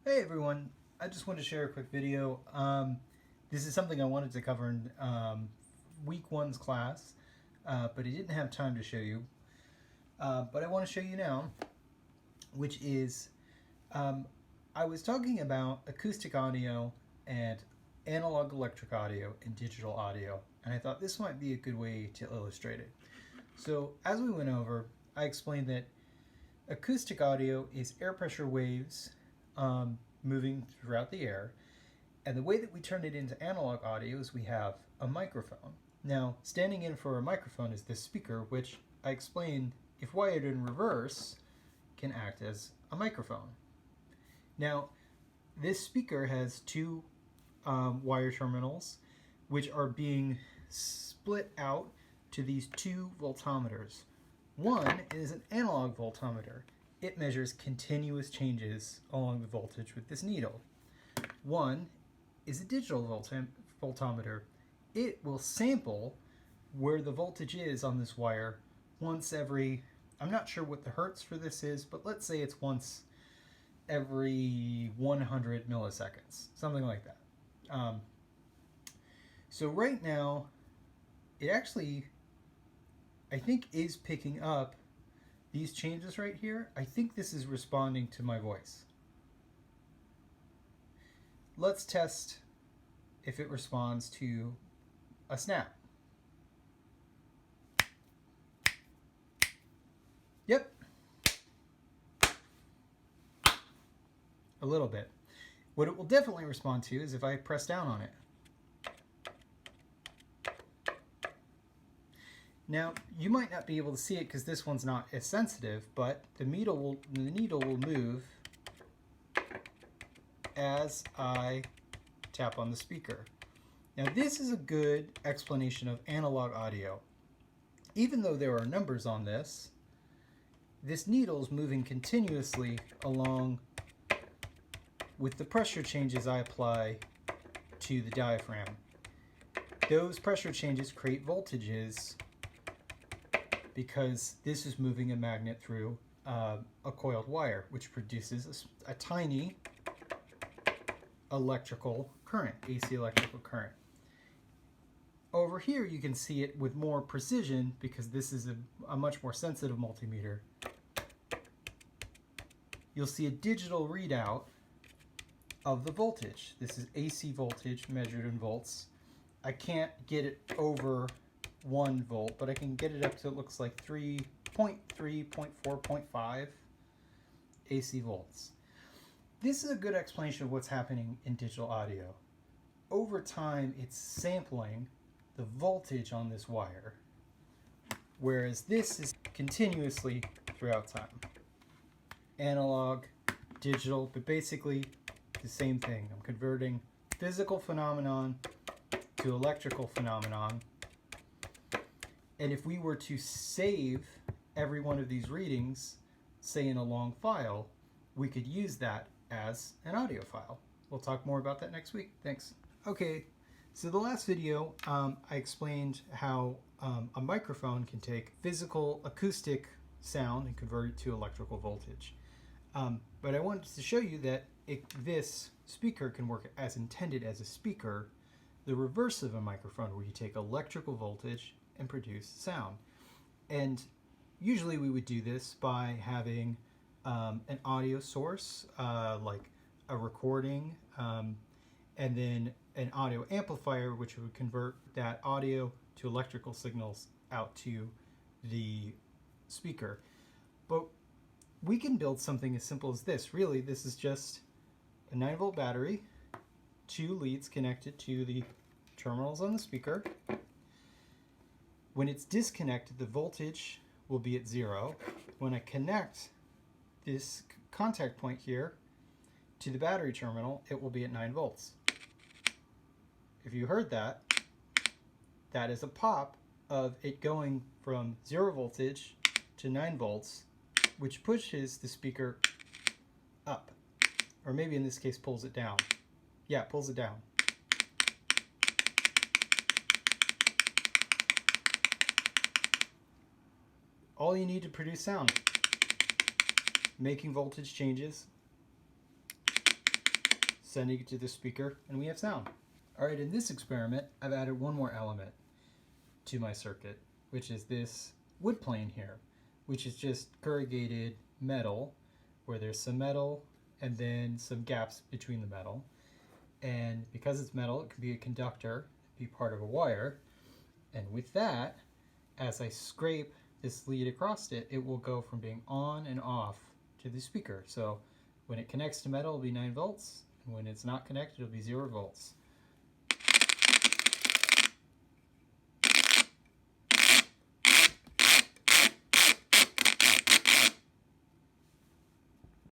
Hey everyone, I just wanted to share a quick video. This is something I wanted to cover in week one's class, but I didn't have time to show you. But I want to show you now, which is um, I was talking about acoustic audio and analog electric audio and digital audio, and I thought this might be a good way to illustrate it. So as we went over, I explained that acoustic audio is air pressure waves moving throughout the air. And the way that we turn it into analog audio is we have a microphone. Now, standing in for a microphone is this speaker, which I explained, if wired in reverse, can act as a microphone. Now, this speaker has two wire terminals, which are being split out to these two voltmeters. One is an analog voltmeter. It measures continuous changes along the voltage with this needle. One is a digital voltmeter. It will sample where the voltage is on this wire once every, I'm not sure what the hertz for this is, but let's say it's once every 100 milliseconds, something like that. So right now, it actually, I think, is picking up these changes right here. I think this is responding to my voice. Let's test if it responds to a snap. Yep. A little bit. What it will definitely respond to is if I press down on it. Now, you might not be able to see it because this one's not as sensitive, but the needle will move as I tap on the speaker. Now, this is a good explanation of analog audio. Even though there are numbers on this needle is moving continuously along with the pressure changes I apply to the diaphragm. Those pressure changes create voltages because this is moving a magnet through a coiled wire, which produces a tiny electrical current, AC electrical current. Over here you can see it with more precision because this is a much more sensitive multimeter. You'll see a digital readout of the voltage. This is AC voltage measured in volts. I can't get it over 1 volt, but I can get it up to, it looks like 3.3, 0.4, 0.5 AC volts. This is a good explanation of what's happening in digital audio. Over time, it's sampling the voltage on this wire, whereas this is continuously throughout time. Analog, digital, but basically the same thing. I'm converting physical phenomenon to electrical phenomenon. And if we were to save every one of these readings, say in a long file, we could use that as an audio file. We'll talk more about that next week. Thanks. Okay, so the last video, I explained how a microphone can take physical acoustic sound and convert it to electrical voltage. But I wanted to show you that this speaker can work as intended as a speaker, the reverse of a microphone, where you take electrical voltage and produce sound. And usually we would do this by having an audio source, like a recording, and then an audio amplifier, which would convert that audio to electrical signals out to the speaker. But we can build something as simple as this. Really, this is just a 9-volt battery, 2 leads connected to the terminals on the speaker. When it's disconnected, the voltage will be at 0. When I connect this contact point here to the battery terminal, it will be at 9 volts. If you heard that, that is a pop of it going from 0 voltage to 9 volts, which pushes the speaker up. Or maybe in this case pulls it down. Yeah, it pulls it down. All you need to produce sound. Making voltage changes sending it to the speaker, and we have sound. All right, in this experiment, I've added one more element to my circuit, which is this wood plane here, which is just corrugated metal, where there's some metal and then some gaps between the metal. And because it's metal, it can be a conductor, be part of a wire. And with that, as I scrape this lead across it, it will go from being on and off to the speaker. So when it connects to metal, it'll be 9 volts, and when it's not connected, it'll be 0 volts.